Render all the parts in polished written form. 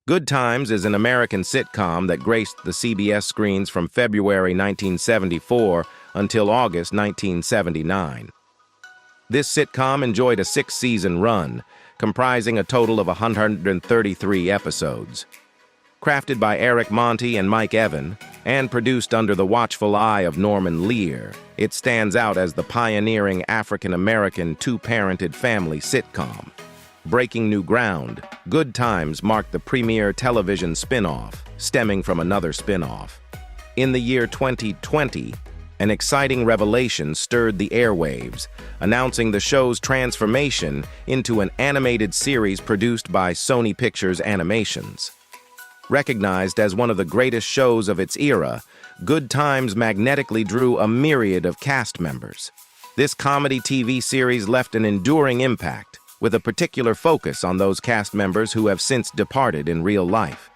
Good Times is an American sitcom that graced the CBS screens from February 1974 until August 1979. This sitcom enjoyed a six-season run, comprising a total of 133 episodes. Crafted by Eric Monti and Mike Evan, and produced under the watchful eye of Norman Lear, it stands out as the pioneering African-American two-parented family sitcom. Breaking new ground, Good Times marked the premier television spin-off, stemming from another spin-off. In the year 2020, an exciting revelation stirred the airwaves, announcing the show's transformation into an animated series produced by Sony Pictures Animations. Recognized as one of the greatest shows of its era, Good Times magnetically drew a myriad of cast members. This comedy TV series left an enduring impact, with a particular focus on those cast members who have since departed in real life.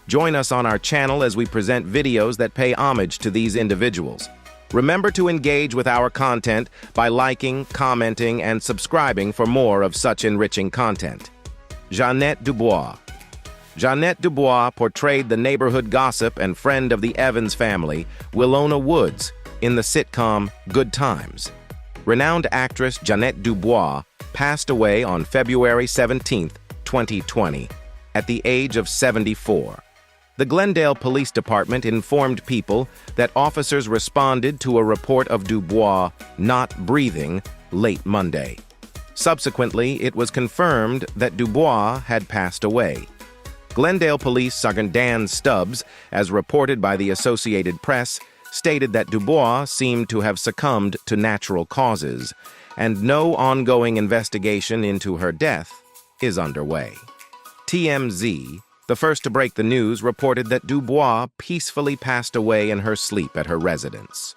Join us on our channel as we present videos that pay homage to these individuals. Remember to engage with our content by liking, commenting, and subscribing for more of such enriching content. Jeanette Dubois. Jeanette Dubois portrayed the neighborhood gossip and friend of the Evans family, Willona Woods, in the sitcom Good Times. Renowned actress Jeanette Dubois passed away on February 17, 2020, at the age of 74. The Glendale Police Department informed people that officers responded to a report of Dubois not breathing late Monday. Subsequently, it was confirmed that Dubois had passed away. Glendale Police Sergeant Dan Stubbs, as reported by the Associated Press, stated that Dubois seemed to have succumbed to natural causes, and no ongoing investigation into her death is underway. TMZ, the first to break the news, reported that Dubois peacefully passed away in her sleep at her residence.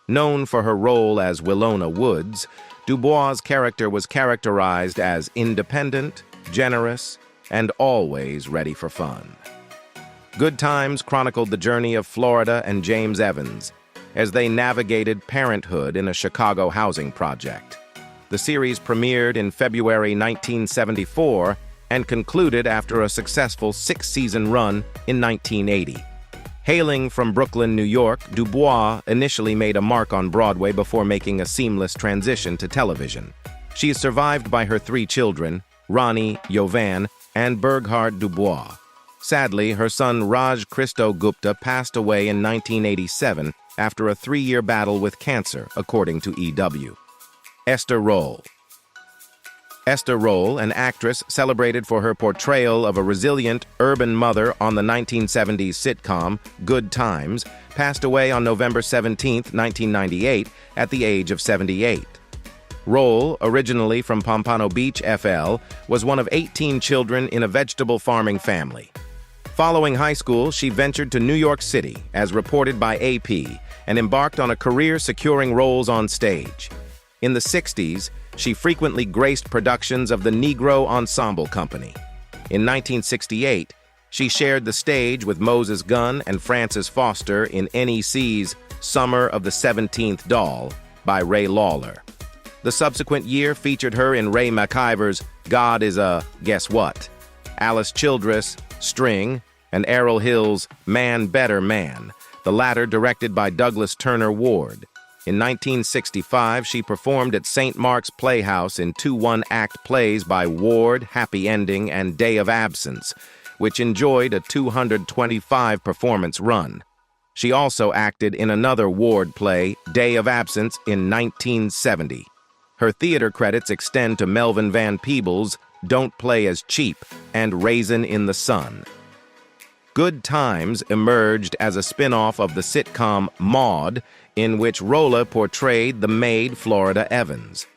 Known for her role as Willona Woods, Dubois' character was characterized as independent, generous, and always ready for fun. Good Times chronicled the journey of Florida and James Evans as they navigated parenthood in a Chicago housing project. The series premiered in February 1974 and concluded after a successful six-season run in 1980. Hailing from Brooklyn, New York, Dubois initially made a mark on Broadway before making a seamless transition to television. She is survived by her three children, Ronnie, Yovan, and Burghart Dubois. Sadly, her son Raj Christo Gupta passed away in 1987 after a 3-year battle with cancer, according to EW. Esther Rolle. Esther Rolle, an actress celebrated for her portrayal of a resilient urban mother on the 1970s sitcom Good Times, passed away on November 17, 1998, at the age of 78. Rolle, originally from Pompano Beach, FL, was one of 18 children in a vegetable farming family. Following high school, she ventured to New York City, as reported by AP, and embarked on a career securing roles on stage. In the 60s, she frequently graced productions of the Negro Ensemble Company. In 1968, she shared the stage with Moses Gunn and Frances Foster in NEC's Summer of the 17th Doll by Ray Lawler. The subsequent year featured her in Ray McIver's God Is a Guess What, Alice Childress' String, and Errol Hill's Man Better Man, the latter directed by Douglas Turner Ward. In 1965, she performed at St. Mark's Playhouse in two one-act plays by Ward, Happy Ending, and Day of Absence, which enjoyed a 225-performance run. She also acted in another Ward play, Day of Absence, in 1970. Her theater credits extend to Melvin Van Peebles' Don't Play as Cheap and Raisin in the Sun. Good Times emerged as a spin-off of the sitcom Maude, in which Rolla portrayed the maid Florida Evans.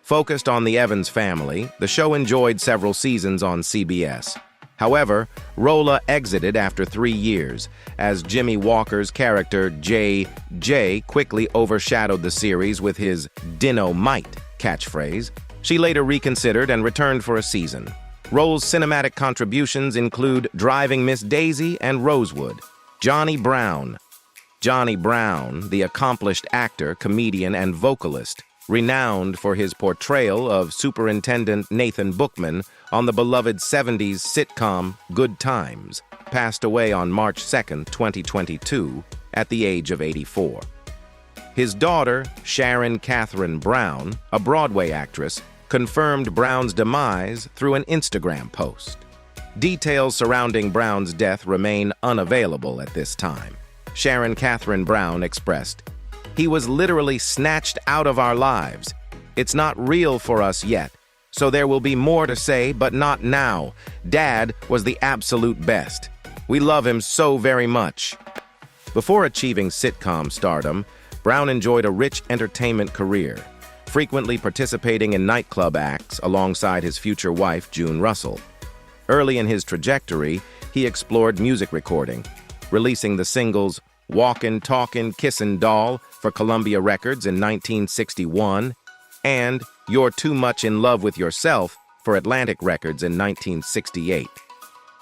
Focused on the Evans family, the show enjoyed several seasons on CBS. However, Rolla exited after 3 years, as Jimmy Walker's character J.J. quickly overshadowed the series with his "Dino-mite" catchphrase. She later reconsidered and returned for a season. Roll's cinematic contributions include Driving Miss Daisy and Rosewood. Johnny Brown. Johnny Brown, the accomplished actor, comedian, and vocalist, renowned for his portrayal of Superintendent Nathan Bookman on the beloved 70s sitcom Good Times, passed away on March 2, 2022, at the age of 84. His daughter, Sharon Catherine Brown, a Broadway actress, confirmed Brown's demise through an Instagram post. Details surrounding Brown's death remain unavailable at this time. Sharon Catherine Brown expressed, "He was literally snatched out of our lives. It's not real for us yet, so there will be more to say, but not now. Dad was the absolute best. We love him so very much." Before achieving sitcom stardom, Brown enjoyed a rich entertainment career, frequently participating in nightclub acts alongside his future wife, June Russell. Early in his trajectory, he explored music recording, releasing the singles Walkin', Talkin', Kissin' Doll for Columbia Records in 1961 and You're Too Much in Love with Yourself for Atlantic Records in 1968.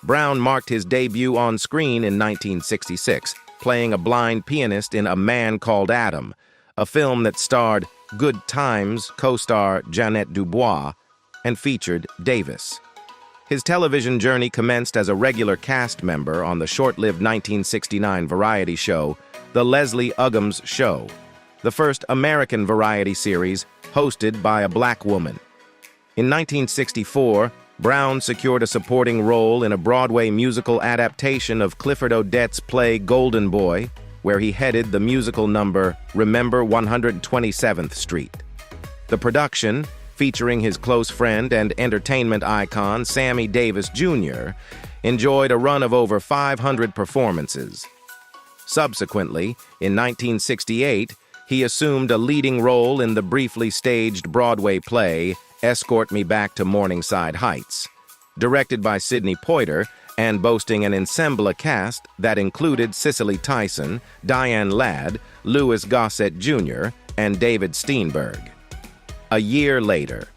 Brown marked his debut on screen in 1966, playing a blind pianist in A Man Called Adam, a film that starred Good Times co-star Jeanette Dubois and featured Davis. His television journey commenced as a regular cast member on the short-lived 1969 variety show, The Leslie Uggams Show, the first American variety series hosted by a black woman. In 1964, Brown secured a supporting role in a Broadway musical adaptation of Clifford Odets' play Golden Boy, where he headed the musical number Remember 127th Street. The production, featuring his close friend and entertainment icon Sammy Davis Jr., enjoyed a run of over 500 performances. Subsequently, in 1968, he assumed a leading role in the briefly staged Broadway play Escort Me Back to Morningside Heights, directed by Sidney Poitier and boasting an ensemble cast that included Cicely Tyson, Diane Ladd, Louis Gossett Jr., and David Steenberg. A year later,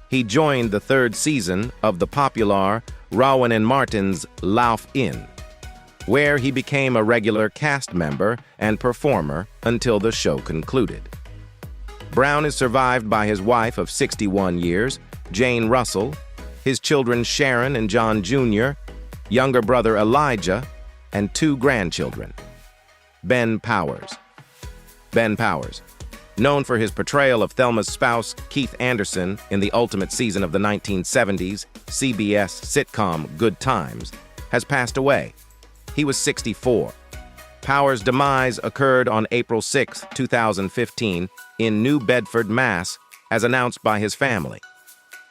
he joined the third season of the popular Rowan and Martin's Laugh In, where he became a regular cast member and performer until the show concluded. Brown is survived by his wife of 61 years, Jane Russell, his children Sharon and John Jr., younger brother Elijah, and 2 grandchildren. Ben Powers. Ben Powers, known for his portrayal of Thelma's spouse, Keith Anderson, in the ultimate season of the 1970s CBS sitcom Good Times, has passed away. He was 64. Powers' demise occurred on April 6, 2015, in New Bedford, Mass., as announced by his family.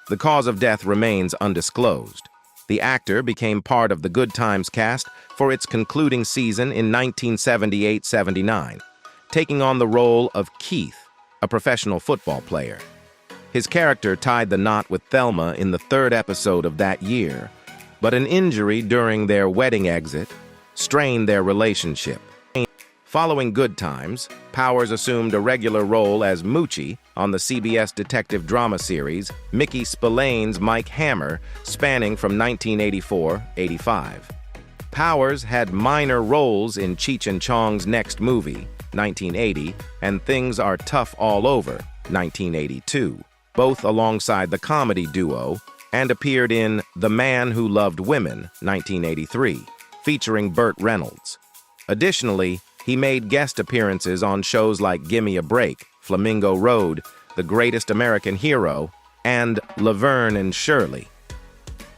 The cause of death remains undisclosed. The actor became part of the Good Times cast for its concluding season in 1978-79, taking on the role of Keith, a professional football player. His character tied the knot with Thelma in the 3rd episode of that year, but an injury during their wedding exit strained their relationship. Following Good Times, Powers assumed a regular role as Moochie on the CBS detective drama series Mickey Spillane's Mike Hammer, spanning from 1984-85. Powers had minor roles in Cheech and Chong's Next Movie, 1980, and Things Are Tough All Over, 1982, both alongside the comedy duo, and appeared in The Man Who Loved Women, 1983, featuring Burt Reynolds. Additionally, he made guest appearances on shows like Gimme a Break, Flamingo Road, The Greatest American Hero, and Laverne and Shirley.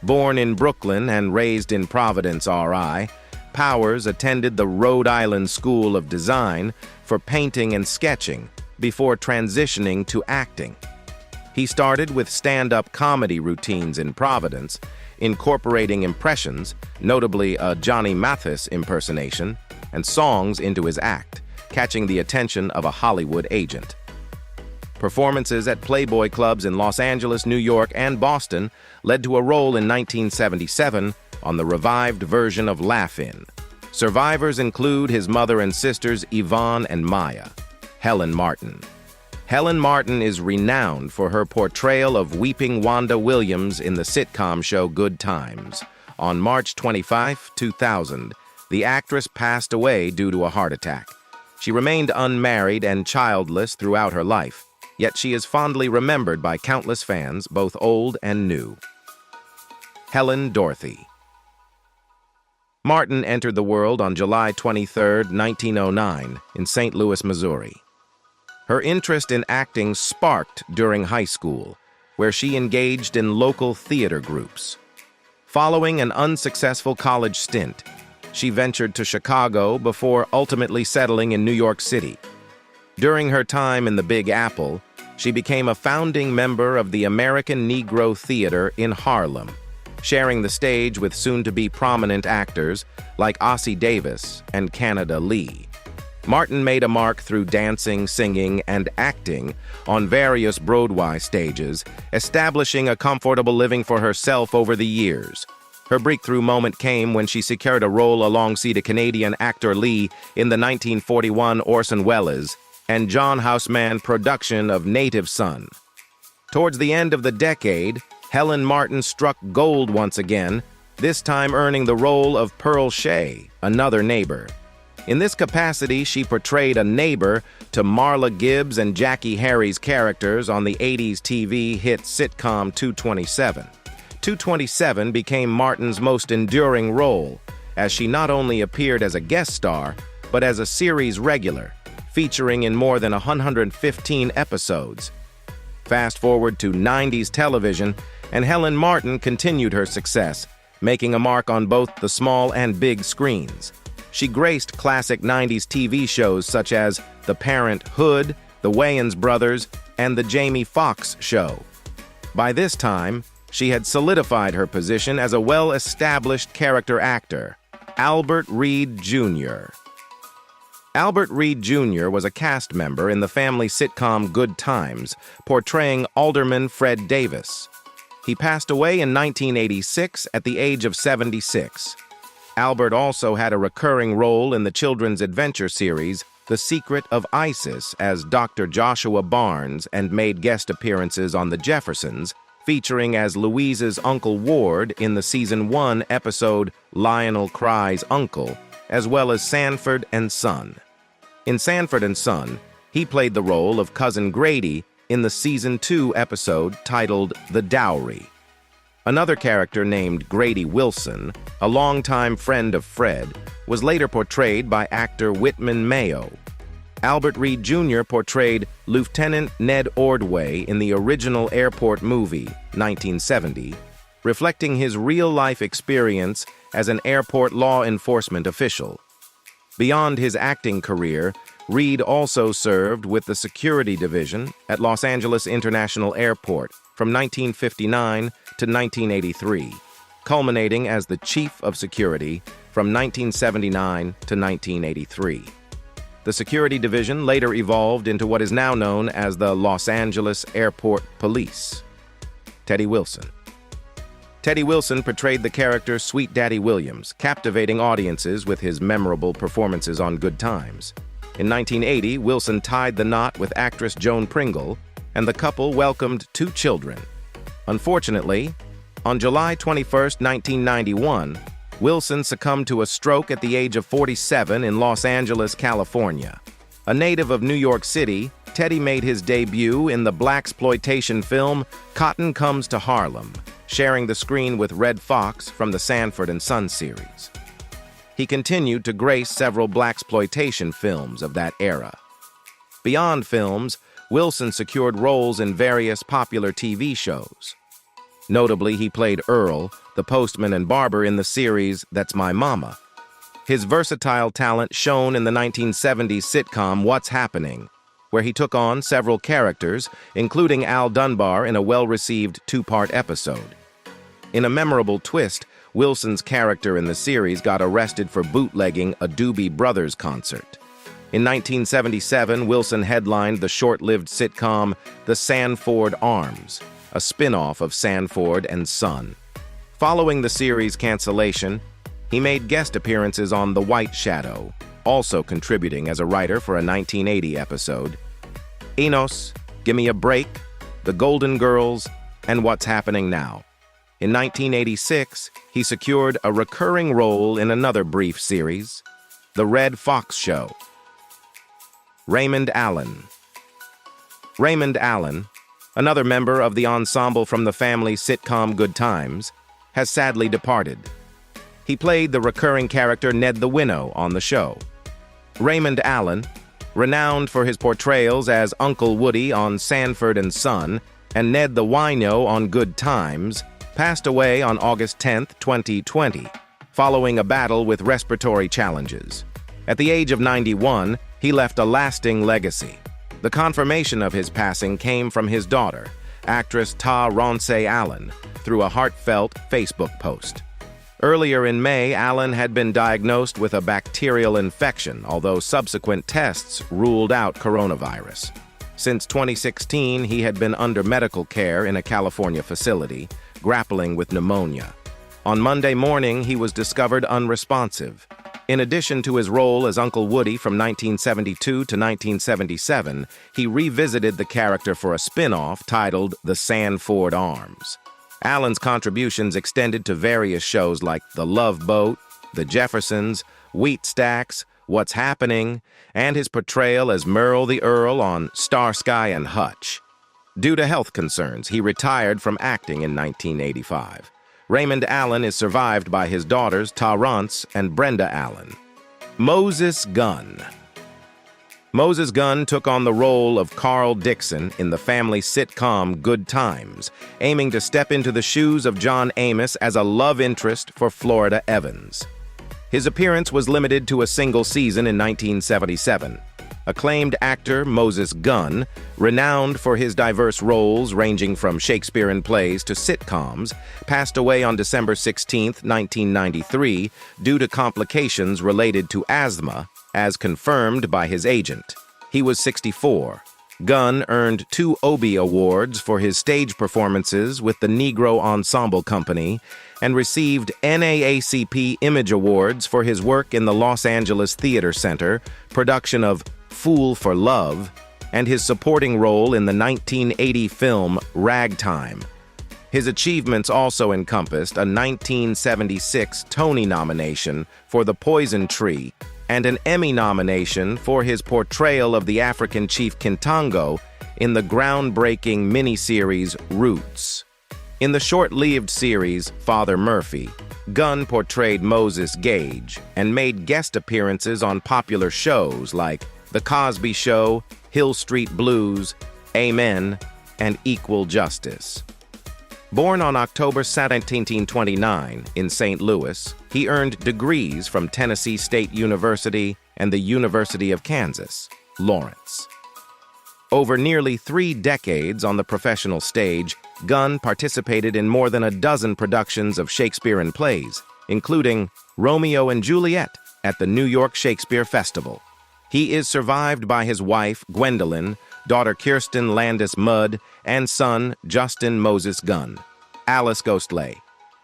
Born in Brooklyn and raised in Providence, RI, Powers attended the Rhode Island School of Design for painting and sketching before transitioning to acting. He started with stand-up comedy routines in Providence, incorporating impressions, notably a Johnny Mathis impersonation, and songs into his act, catching the attention of a Hollywood agent. Performances at Playboy clubs in Los Angeles, New York, and Boston led to a role in 1977 on the revived version of Laugh-In. Survivors include his mother and sisters Yvonne and Maya. Helen Martin. Helen Martin is renowned for her portrayal of weeping Wanda Williams in the sitcom show Good Times. On March 25, 2000, the actress passed away due to a heart attack. She remained unmarried and childless throughout her life, yet she is fondly remembered by countless fans, both old and new. Helen Dorothy. Martin entered the world on July 23, 1909, in St. Louis, Missouri. Her interest in acting sparked during high school, where she engaged in local theater groups. Following an unsuccessful college stint, she ventured to Chicago before ultimately settling in New York City. During her time in the Big Apple, she became a founding member of the American Negro Theater in Harlem, sharing the stage with soon-to-be prominent actors like Ossie Davis and Canada Lee. Martin made a mark through dancing, singing, and acting on various Broadway stages, establishing a comfortable living for herself over the years. Her breakthrough moment came when she secured a role alongside a Canadian actor Lee in the 1941 Orson Welles and John Houseman production of Native Son. Towards the end of the decade, Helen Martin struck gold once again, this time earning the role of Pearl Shea, another neighbor. In this capacity, she portrayed a neighbor to Marla Gibbs and Jackie Harry's characters on the 80s TV hit sitcom 227. 227 became Martin's most enduring role, as she not only appeared as a guest star, but as a series regular, featuring in more than 115 episodes. Fast forward to 90s television, and Helen Martin continued her success, making a mark on both the small and big screens. She graced classic 90s TV shows such as The Parent 'Hood, The Wayans Brothers, and The Jamie Foxx Show. By this time, she had solidified her position as a well-established character actor, Albert Reed Jr. Albert Reed Jr. was a cast member in the family sitcom Good Times, portraying Alderman Fred Davis. He passed away in 1986 at the age of 76. Albert also had a recurring role in the children's adventure series The Secret of Isis as Dr. Joshua Barnes, and made guest appearances on The Jeffersons, featuring as Louise's Uncle Ward in the Season 1 episode Lionel Cries Uncle, as well as Sanford and Son. In Sanford and Son, he played the role of Cousin Grady in the Season 2 episode titled The Dowry. Another character named Grady Wilson, a longtime friend of Fred, was later portrayed by actor Whitman Mayo. Albert Reed Jr. portrayed Lieutenant Ned Ordway in the original Airport movie, 1970, reflecting his real-life experience as an airport law enforcement official. Beyond his acting career, Reed also served with the security division at Los Angeles International Airport from 1959 to 1983, culminating as the Chief of Security from 1979 to 1983. The security division later evolved into what is now known as the Los Angeles Airport Police. Teddy Wilson. Teddy Wilson portrayed the character Sweet Daddy Williams, captivating audiences with his memorable performances on Good Times. In 1980, Wilson tied the knot with actress Joan Pringle, and the couple welcomed 2 children. Unfortunately, on July 21, 1991, Wilson succumbed to a stroke at the age of 47 in Los Angeles, California. A native of New York City, Teddy made his debut in the blaxploitation film Cotton Comes to Harlem, sharing the screen with Red Fox from the Sanford and Son series. He continued to grace several blaxploitation films of that era. Beyond films, Wilson secured roles in various popular TV shows. Notably, he played Earl, the postman and barber in the series That's My Mama. His versatile talent shone in the 1970s sitcom What's Happening, where he took on several characters, including Al Dunbar in a well-received 2-part episode. In a memorable twist, Wilson's character in the series got arrested for bootlegging a Doobie Brothers concert. In 1977, Wilson headlined the short-lived sitcom The Sanford Arms, a spin-off of Sanford and Son. Following the series' cancellation, he made guest appearances on The White Shadow, also contributing as a writer for a 1980 episode, Enos, Gimme a Break, The Golden Girls, and What's Happening Now. In 1986, he secured a recurring role in another brief series, The Red Fox Show. Raymond Allen. Raymond Allen, another member of the ensemble from the family sitcom Good Times, has sadly departed. He played the recurring character Ned the Winnow on the show. Raymond Allen, renowned for his portrayals as Uncle Woody on Sanford and Son and Ned the Wino on Good Times, passed away on August 10, 2020, following a battle with respiratory challenges. At the age of 91, he left a lasting legacy. The confirmation of his passing came from his daughter, actress Ta-Ronce Allen, through a heartfelt Facebook post. Earlier in May, Allen had been diagnosed with a bacterial infection, although subsequent tests ruled out coronavirus. Since 2016, he had been under medical care in a California facility, grappling with pneumonia. On Monday morning, he was discovered unresponsive. In addition to his role as Uncle Woody from 1972 to 1977, he revisited the character for a spin-off titled The Sanford Arms. Allen's contributions extended to various shows like The Love Boat, The Jeffersons, Wheat Stacks, What's Happening, and his portrayal as Merle the Earl on Starsky and Hutch. Due to health concerns, he retired from acting in 1985. Raymond Allen is survived by his daughters Ta-Ronce and Brenda Allen. Moses Gunn. Moses Gunn took on the role of Carl Dixon in the family sitcom Good Times, aiming to step into the shoes of John Amos as a love interest for Florida Evans. His appearance was limited to a single season in 1977. Acclaimed actor Moses Gunn, renowned for his diverse roles ranging from Shakespearean plays to sitcoms, passed away on December 16, 1993, due to complications related to asthma, as confirmed by his agent. He was 64. Gunn earned 2 Obie Awards for his stage performances with the Negro Ensemble Company and received NAACP Image Awards for his work in the Los Angeles Theater Center, production of Fool for Love, and his supporting role in the 1980 film Ragtime. His achievements also encompassed a 1976 Tony nomination for The Poison Tree and an Emmy nomination for his portrayal of the African chief Kintango in the groundbreaking miniseries Roots. In the short-lived series Father Murphy, Gunn portrayed Moses Gage and made guest appearances on popular shows like The Cosby Show, Hill Street Blues, Amen, and Equal Justice. Born on October 17, 1929, in St. Louis, he earned degrees from Tennessee State University and the University of Kansas, Lawrence. Over nearly 3 decades on the professional stage, Gunn participated in more than a dozen productions of Shakespearean plays, including Romeo and Juliet at the New York Shakespeare Festival. He is survived by his wife, Gwendolyn, daughter Kirsten Landis Mudd, and son, Justin Moses Gunn. Alice Ghostley.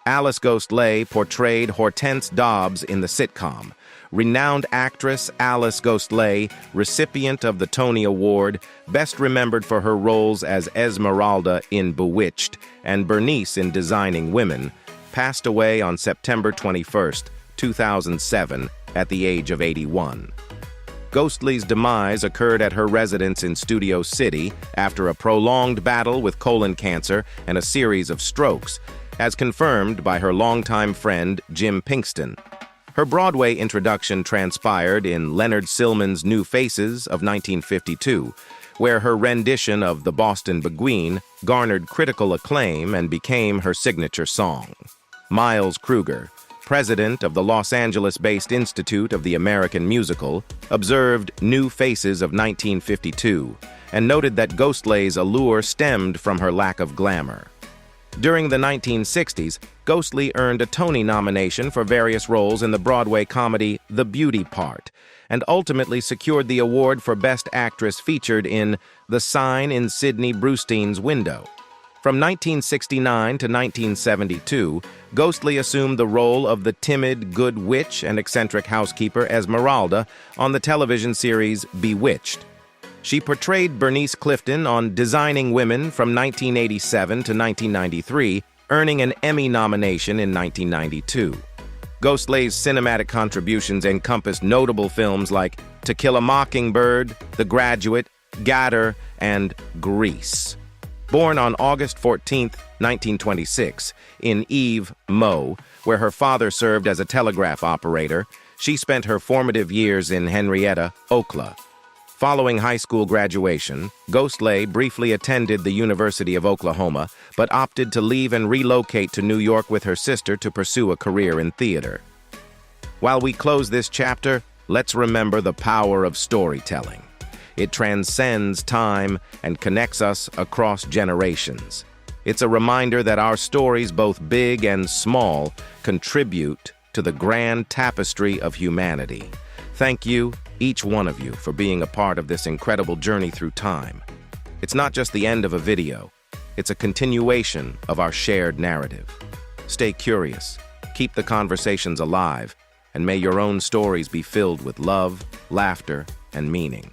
Alice Ghostley portrayed Hortense Dobbs in the sitcom. Renowned actress Alice Ghostley, recipient of the Tony Award, best remembered for her roles as Esmeralda in Bewitched and Bernice in Designing Women, passed away on September 21, 2007, at the age of 81. Ghostley's demise occurred at her residence in Studio City after a prolonged battle with colon cancer and a series of strokes, as confirmed by her longtime friend Jim Pinkston. Her Broadway introduction transpired in Leonard Sillman's New Faces of 1952, where her rendition of The Boston Beguine garnered critical acclaim and became her signature song. Miles Kruger, president of the Los Angeles-based Institute of the American Musical, observed New Faces of 1952 and noted that Ghostley's allure stemmed from her lack of glamour. During the 1960s, Ghostley earned a Tony nomination for various roles in the Broadway comedy The Beauty Part, and ultimately secured the award for Best Actress featured in The Sign in Sidney Brustein's Window. From 1969 to 1972, Ghostley assumed the role of the timid, good witch and eccentric housekeeper Esmeralda on the television series Bewitched. She portrayed Bernice Clifton on Designing Women from 1987 to 1993, earning an Emmy nomination in 1992. Ghostley's cinematic contributions encompassed notable films like To Kill a Mockingbird, The Graduate, Gatter, and Greece. Born on August 14, 1926, in Eve, Mo, where her father served as a telegraph operator, she spent her formative years in Henrietta, Oklahoma. Following high school graduation, Ghostley briefly attended the University of Oklahoma, but opted to leave and relocate to New York with her sister to pursue a career in theater. While we close this chapter, let's remember the power of storytelling. It transcends time and connects us across generations. It's a reminder that our stories, both big and small, contribute to the grand tapestry of humanity. Thank you, each one of you, for being a part of this incredible journey through time. It's not just the end of a video, it's a continuation of our shared narrative. Stay curious, keep the conversations alive, and may your own stories be filled with love, laughter, and meaning.